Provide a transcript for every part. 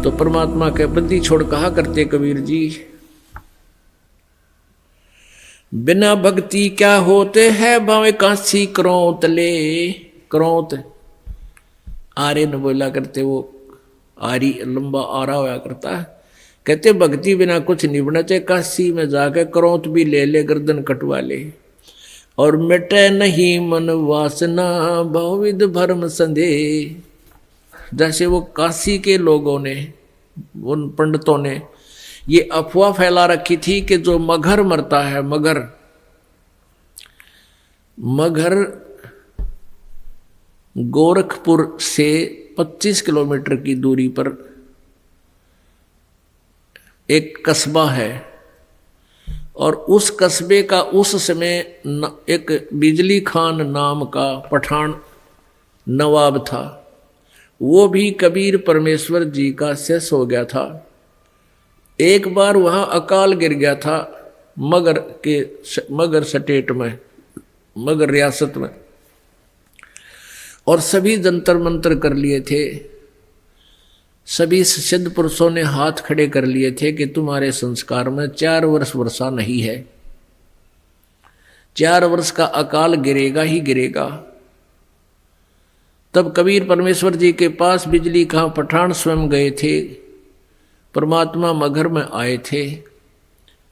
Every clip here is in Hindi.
तो परमात्मा के बंदी छोड़ कहा करते कबीर जी, बिना भक्ति क्या होते है भावे कांसी क्रोत ले। क्रोत आर्य न बोला करते, वो आरी लंबा आरा होया करता है। कहते भक्ति बिना कुछ नहीं बना, चाहे काशी में जाके क्रोत भी ले ले, गर्दन कटवा ले, और मिटे नहीं मन वासना बहुविध भरम संदेह। जैसे वो काशी के लोगों ने, उन पंडितों ने ये अफवाह फैला रखी थी कि जो मगर मरता है, मगर गोरखपुर से 25 किलोमीटर की दूरी पर एक कस्बा है, और उस कस्बे का उस समय एक बिजली खान नाम का पठान नवाब था। वो भी कबीर परमेश्वर जी का शिष्य हो गया था। एक बार वहाँ अकाल गिर गया था मगर स्टेट में, मगर रियासत में, और सभी जंतर मंतर कर लिए थे। सभी सिद्ध पुरुषों ने हाथ खड़े कर लिए थे कि तुम्हारे संस्कार में 4 वर्ष वर्षा नहीं है, 4 वर्ष का अकाल गिरेगा ही गिरेगा। तब कबीर परमेश्वर जी के पास बिजली खां पठान स्वयं गए थे, परमात्मा मगर में आए थे,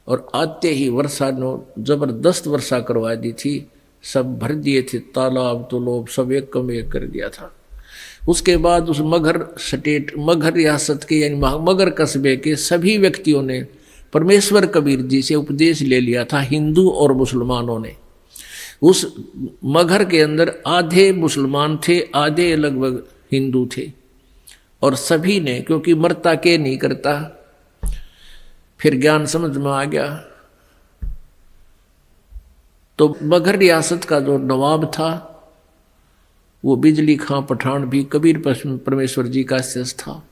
और आते ही वर्षा ने जबरदस्त वर्षा करवा दी थी। सब भर दिए थे, तालाब तो लोग सब एक कम एक कर दिया था। उसके बाद उस मगर स्टेट, मगर रियासत के यानी मगर कस्बे के सभी व्यक्तियों ने परमेश्वर कबीर जी से उपदेश ले लिया था। हिंदू और मुसलमानों ने, उस मगर के अंदर आधे मुसलमान थे, आधे लगभग हिंदू थे, और सभी ने, क्योंकि मरता के नहीं करता, फिर ज्ञान समझ में आ गया। तो मगर रियासत का जो नवाब था वो बिजली खां पठान भी कबीर परमेश्वर जी का शिष्य था।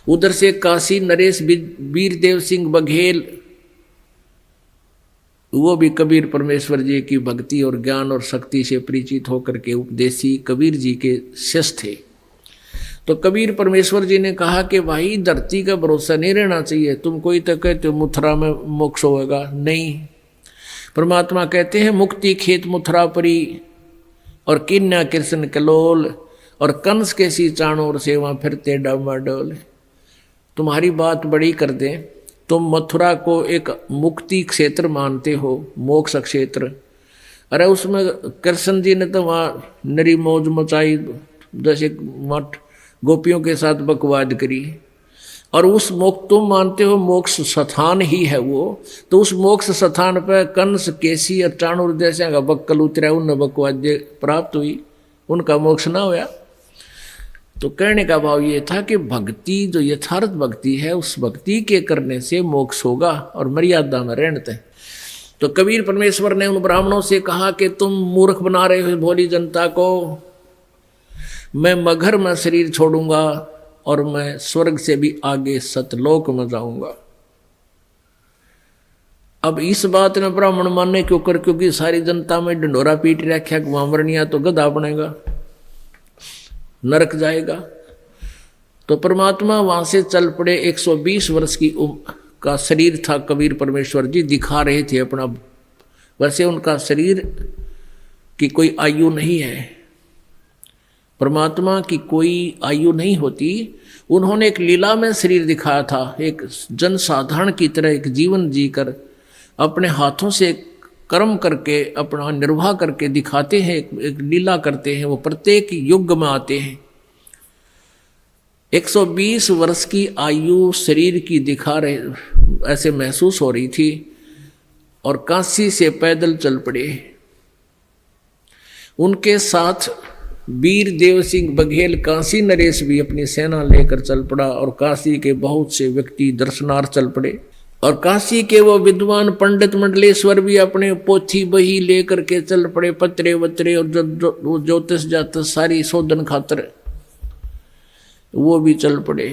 उधर से काशी नरेश वीरदेव सिंह बघेल, वो भी कबीर परमेश्वर जी की भक्ति और ज्ञान और शक्ति से परिचित होकर के उपदेशी कबीर जी के शिष्य थे। तो कबीर परमेश्वर जी ने कहा कि भाई धरती का भरोसा नहीं रहना चाहिए, तुम कोई तो कहते हो मथुरा में मोक्ष होगा, नहीं। परमात्मा कहते हैं मुक्ति खेत मथुरा परी, और किन्या कृष्ण कलोल, और कंस के सी चाणोर से वहाँ फिरते डामाडोल। तुम्हारी बात बड़ी कर दें, तुम मथुरा को एक मुक्ति क्षेत्र मानते हो, मोक्ष क्षेत्र। अरे उसमें कृष्ण जी ने तो वहाँ नरी मौज मचाई, जैसे मठ गोपियों के साथ बकवाद करी, और उस मोक्ष तुम मानते हो मोक्ष स्थान ही है वो, तो उस मोक्ष स्थान पर कंस केसी और चाणूर जैसे का बक्कल उतरा, उन बकवाद प्राप्त हुई, उनका मोक्ष ना होया। तो कहने का भाव ये था कि भक्ति जो यथार्थ भक्ति है, उस भक्ति के करने से मोक्ष होगा, और मर्यादा में रहते हैं। तो कबीर परमेश्वर ने उन ब्राह्मणों से कहा कि तुम मूर्ख बना रहे हो भोली जनता को, मैं मगर में शरीर छोड़ूंगा और मैं स्वर्ग से भी आगे सतलोक में जाऊंगा। अब इस बात ने ब्राह्मण मानने क्यों कर, क्योंकि सारी जनता में ढंडोरा पीट रखा कि वहां मरनिया तो गधा बनेगा, नरक जाएगा। तो परमात्मा वहां से चल पड़े। 120 वर्ष की का शरीर था कबीर परमेश्वर जी, दिखा रहे थे अपना। वैसे उनका शरीर की कोई आयु नहीं है, परमात्मा की कोई आयु नहीं होती। उन्होंने एक लीला में शरीर दिखाया था, एक जनसाधारण की तरह एक जीवन जीकर अपने हाथों से कर्म करके अपना निर्वाह करके दिखाते हैं, एक लीला करते हैं। वो प्रत्येक युग में आते हैं। 120 वर्ष की आयु शरीर की दिखा रहे, ऐसे महसूस हो रही थी, और काशी से पैदल चल पड़े। उनके साथ वीर देव सिंह बघेल काशी नरेश भी अपनी सेना लेकर चल पड़ा, और काशी के बहुत से व्यक्ति दर्शनार्थ चल पड़े। और काशी के वो विद्वान पंडित मंडलेश्वर भी अपने पोथी बही लेकर के चल पड़े, पत्रे वत्रे और ज्योतिष जातस सारी शोधन खातर वो भी चल पड़े।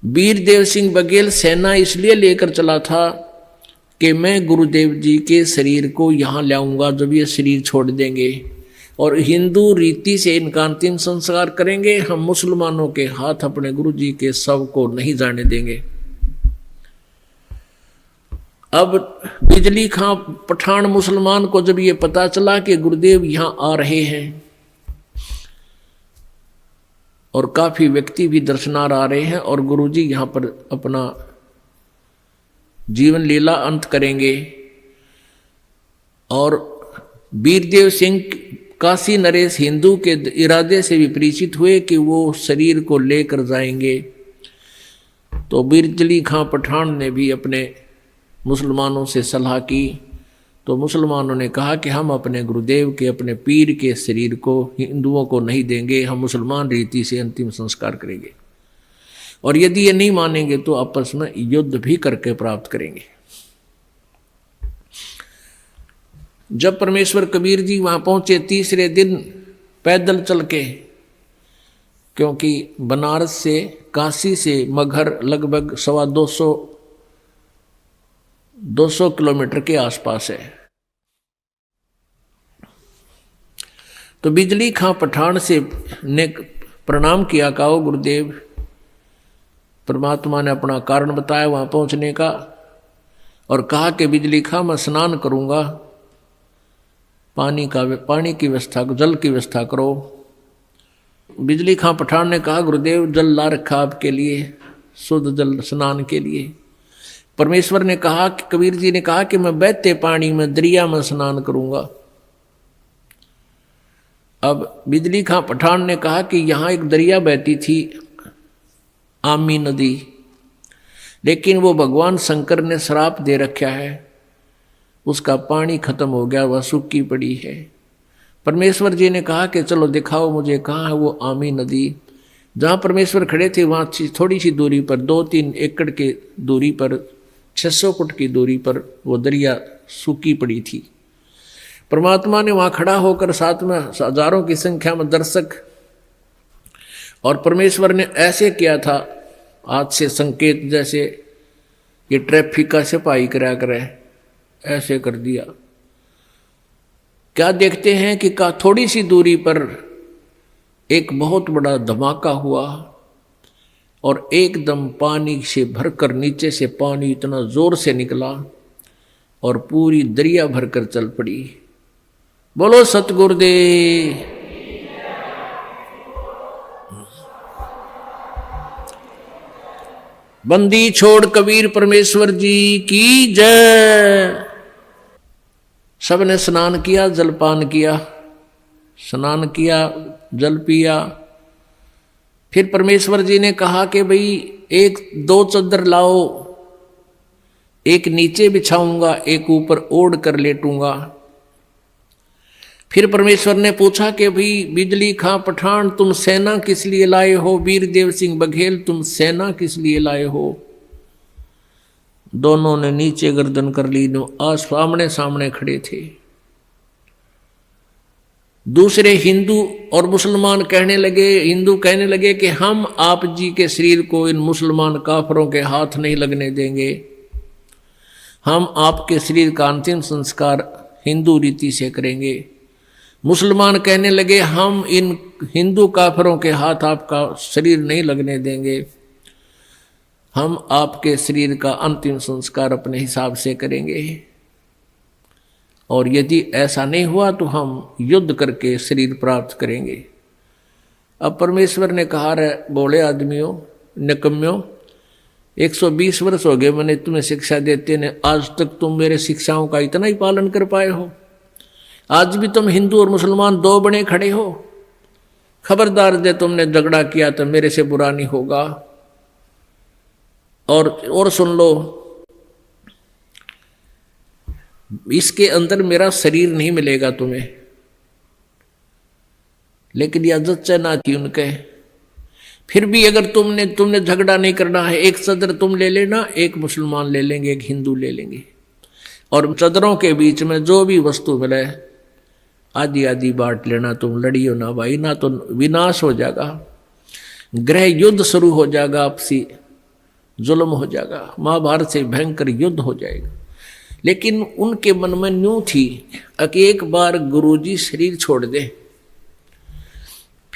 वीर देव सिंह बघेल सेना इसलिए लेकर चला था कि मैं गुरुदेव जी के शरीर को यहाँ लाऊंगा जब ये शरीर छोड़ देंगे। और हिंदू रीति से इनका अंतिम संस्कार करेंगे। हम मुसलमानों के हाथ अपने गुरु जी के शव को नहीं जाने देंगे। अब बिजली खां पठान मुसलमान को जब ये पता चला कि गुरुदेव यहां आ रहे हैं और काफी व्यक्ति भी दर्शनार्थ आ रहे हैं और गुरुजी यहां पर अपना जीवन लीला अंत करेंगे, और वीरदेव सिंह काशी नरेश हिंदू के इरादे से भी परिचित हुए कि वो शरीर को लेकर जाएंगे, तो बिजली खां पठान ने भी अपने मुसलमानों से सलाह की। तो मुसलमानों ने कहा कि हम अपने गुरुदेव के, अपने पीर के शरीर को हिंदुओं को नहीं देंगे, हम मुसलमान रीति से अंतिम संस्कार करेंगे, और यदि ये नहीं मानेंगे तो आपस में युद्ध भी करके प्राप्त करेंगे। जब परमेश्वर कबीर जी वहां पहुंचे तीसरे दिन पैदल चल के, क्योंकि बनारस से काशी से मगहर लगभग 200 किलोमीटर के आसपास है, तो बिजली खां पठान से ने प्रणाम किया, कहो गुरुदेव। परमात्मा ने अपना कारण बताया वहां पहुंचने का और कहा कि बिजली खां मैं स्नान करूंगा, पानी की व्यवस्था, जल की व्यवस्था करो। बिजली खां पठान ने कहा गुरुदेव जल ला रखा आपके लिए, शुद्ध जल स्नान के लिए। परमेश्वर ने कहा कि कबीर जी ने कहा कि मैं बहते पानी में दरिया में स्नान करूंगा। अब बिजली खां पठान ने कहा कि यहां एक दरिया बहती थी, आमी नदी, लेकिन वो भगवान शंकर ने श्राप दे रखा है, उसका पानी खत्म हो गया, वह सूखी पड़ी है। परमेश्वर जी ने कहा कि चलो दिखाओ मुझे कहाँ है वो आमी नदी। जहाँ परमेश्वर खड़े थे वहाँ थोड़ी सी दूरी पर, 2-3 एकड़ की दूरी पर, 600 फुट की दूरी पर वो दरिया सूखी पड़ी थी। परमात्मा ने वहाँ खड़ा होकर साथ में हजारों की संख्या में दर्शक, और परमेश्वर ने ऐसे किया था हाथ से संकेत, जैसे ये ट्रैफिक का सिपाही करा करे, ऐसे कर दिया। क्या देखते हैं कि थोड़ी सी दूरी पर एक बहुत बड़ा धमाका हुआ और एकदम पानी से भरकर नीचे से पानी इतना जोर से निकला और पूरी दरिया भरकर चल पड़ी। बोलो सतगुरुदेव। बंदी छोड़ कबीर परमेश्वर जी की जय। सबने स्नान किया, जलपान किया, स्नान किया, जल पिया। फिर परमेश्वर जी ने कहा कि भाई 1-2 चद्दर लाओ, एक नीचे बिछाऊंगा, एक ऊपर ओढ़ कर लेटूंगा। फिर परमेश्वर ने पूछा कि भाई बिजली खां पठान तुम सेना किस लिए लाए हो, वीरदेव सिंह बघेल तुम सेना किस लिए लाए हो। दोनों ने नीचे गर्दन कर ली, आज सामने सामने खड़े थे। दूसरे हिंदू और मुसलमान कहने लगे, हिंदू कहने लगे कि हम आप जी के शरीर को इन मुसलमान काफरों के हाथ नहीं लगने देंगे, हम आपके शरीर का अंतिम संस्कार हिंदू रीति से करेंगे। मुसलमान कहने लगे हम इन हिंदू काफरों के हाथ आपका शरीर नहीं लगने देंगे, हम आपके शरीर का अंतिम संस्कार अपने हिसाब से करेंगे, और यदि ऐसा नहीं हुआ तो हम युद्ध करके शरीर प्राप्त करेंगे। अब परमेश्वर ने कहा रे बोले आदमियों, निकम्यों, 120 वर्ष हो गए मैंने तुम्हें शिक्षा देते ने, आज तक तुम मेरे शिक्षाओं का इतना ही पालन कर पाए हो। आज भी तुम हिंदू और मुसलमान 2 बने खड़े हो। खबरदार दे तुमने झगड़ा किया तो मेरे से बुरा नहीं होगा। और सुन लो, इसके अंदर मेरा शरीर नहीं मिलेगा तुम्हें, लेकिन यह जच्चा ना की उनके। फिर भी अगर तुमने झगड़ा नहीं करना है, एक चदर तुम ले लेना, एक मुसलमान ले लेंगे, एक हिंदू ले लेंगे, और चदरों के बीच में जो भी वस्तु मिले आधी आधी बांट लेना। तुम लड़ियो ना भाई, ना तो विनाश हो जाएगा, गृह युद्ध शुरू हो जाएगा, आपसी जुल्म हो जाएगा, महाभारत से भयंकर युद्ध हो जाएगा। लेकिन उनके मन में न्यू थी कि एक बार गुरुजी शरीर छोड़ दे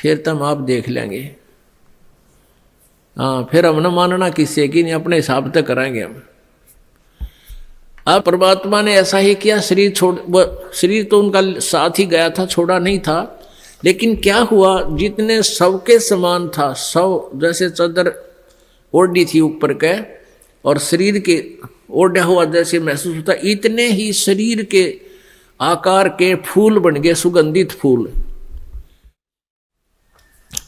फिर तुम आप देख लेंगे। हाँ, फिर हम न मानना किससे कि नहीं, अपने हिसाब तक कराएंगे हम। अब परमात्मा ने ऐसा ही किया, शरीर छोड़, शरीर तो उनका साथ ही गया था, छोड़ा नहीं था। लेकिन क्या हुआ, जितने सबके समान था, सब जैसे चादर ओढ़ी थी ऊपर के और शरीर के ओढ़ा हुआ जैसे महसूस होता, इतने ही शरीर के आकार के फूल बन गए, सुगंधित फूल।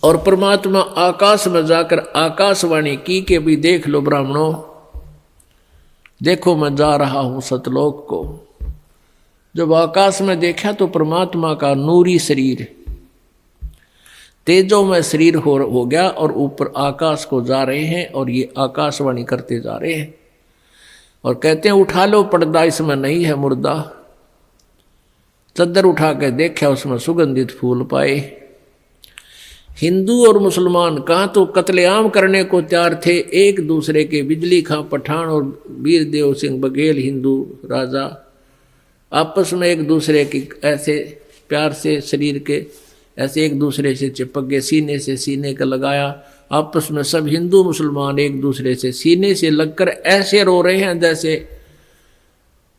और परमात्मा आकाश में जाकर आकाशवाणी की कि भी देख लो ब्राह्मणों, देखो मैं जा रहा हूं सतलोक को। जब आकाश में देखा तो परमात्मा का नूरी शरीर तेजो में शरीर हो गया और ऊपर आकाश को जा रहे हैं और ये आकाशवाणी करते जा रहे हैं और कहते हैं उठा लो पर्दा, इसमें नहीं है मुर्दा। चद्दर उठा के देखा, उसमें सुगंधित फूल पाए। हिंदू और मुसलमान कहाँ तो कत्लेआम करने को तैयार थे एक दूसरे के। बिजली खां पठान और वीर देव सिंह बघेल हिंदू राजा आपस में एक दूसरे की ऐसे प्यार से शरीर के ऐसे एक दूसरे से चिपक गए, सीने से सीने का लगाया। आपस में सब हिंदू मुसलमान एक दूसरे से सीने से लगकर ऐसे रो रहे हैं जैसे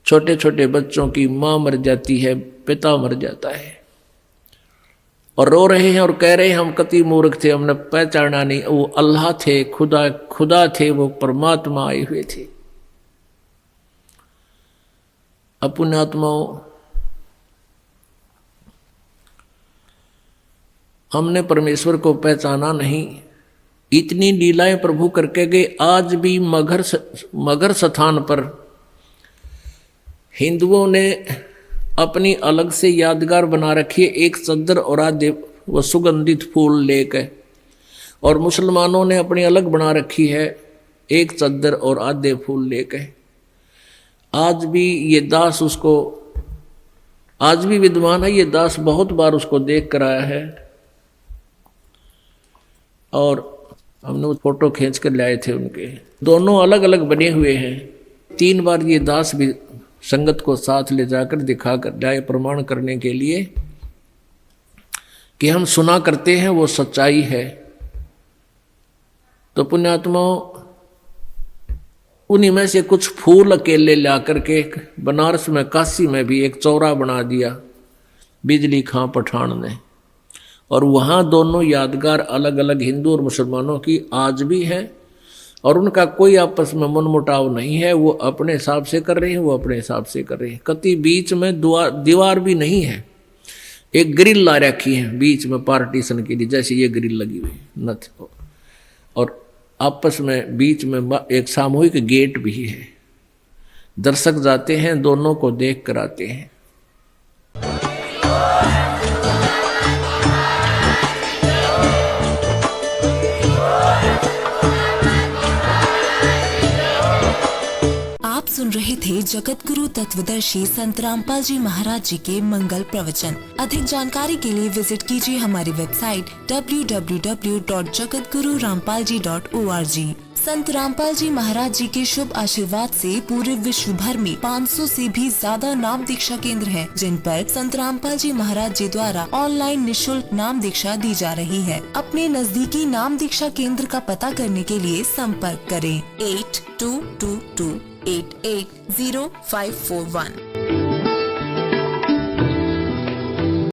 छोटे छोटे बच्चों की माँ मर जाती है, पिता मर जाता है, और रो रहे हैं और कह रहे हैं हम कति मूर्ख थे, हमने पहचाना नहीं, वो अल्लाह थे, खुदा थे, वो परमात्मा आए हुए थे। अपने आत्माओं, हमने परमेश्वर को पहचाना नहीं। इतनी लीलाएं प्रभु करके गए। आज भी मगर स्थान पर हिंदुओं ने अपनी अलग से यादगार बना रखी है, एक चद्दर और आधे वो सुगंधित फूल लेकर, और मुसलमानों ने अपनी अलग बना रखी है, एक चद्दर और आधे फूल लेकर। आज भी ये दास उसको, आज भी विद्वान है ये दास, बहुत बार उसको देख कर आया है और हमने वो फोटो खींच कर लाए थे उनके। दोनों अलग अलग बने हुए हैं। 3 बार ये दास भी संगत को साथ ले जाकर दिखा कर लाए, प्रमाण करने के लिए कि हम सुना करते हैं वो सच्चाई है। तो पुण्यात्माओं, उन्हीं में से कुछ फूल अकेले ला करके बनारस में, काशी में भी एक चौरा बना दिया बिजली खां पठान ने, और वहाँ दोनों यादगार अलग अलग हिंदू और मुसलमानों की आज भी है, और उनका कोई आपस में मनमुटाव नहीं है। वो अपने हिसाब से कर रहे हैं, वो अपने हिसाब से कर रहे हैं। कति बीच में दीवार भी नहीं है, एक ग्रिल ला रखी है बीच में पार्टीशन के लिए, जैसे ये ग्रिल लगी हुई नथ, और आपस में बीच में एक सामूहिक गेट भी है। दर्शक जाते हैं, दोनों को देख कर आते हैं। आप सुन रहे थे जगत गुरु तत्वदर्शी संत रामपाल जी महाराज जी के मंगल प्रवचन। अधिक जानकारी के लिए विजिट कीजिए हमारी वेबसाइट www.jagatgururampalji.org। संत रामपाल जी महाराज जी के शुभ आशीर्वाद से पूरे विश्व भर में 500 से भी ज्यादा नाम दीक्षा केंद्र हैं, जिन पर संत रामपाल जी महाराज जी द्वारा ऑनलाइन निःशुल्क नाम दीक्षा दी जा रही है। अपने नजदीकी नाम दीक्षा केंद्र का पता करने के लिए संपर्क करें 8222880541।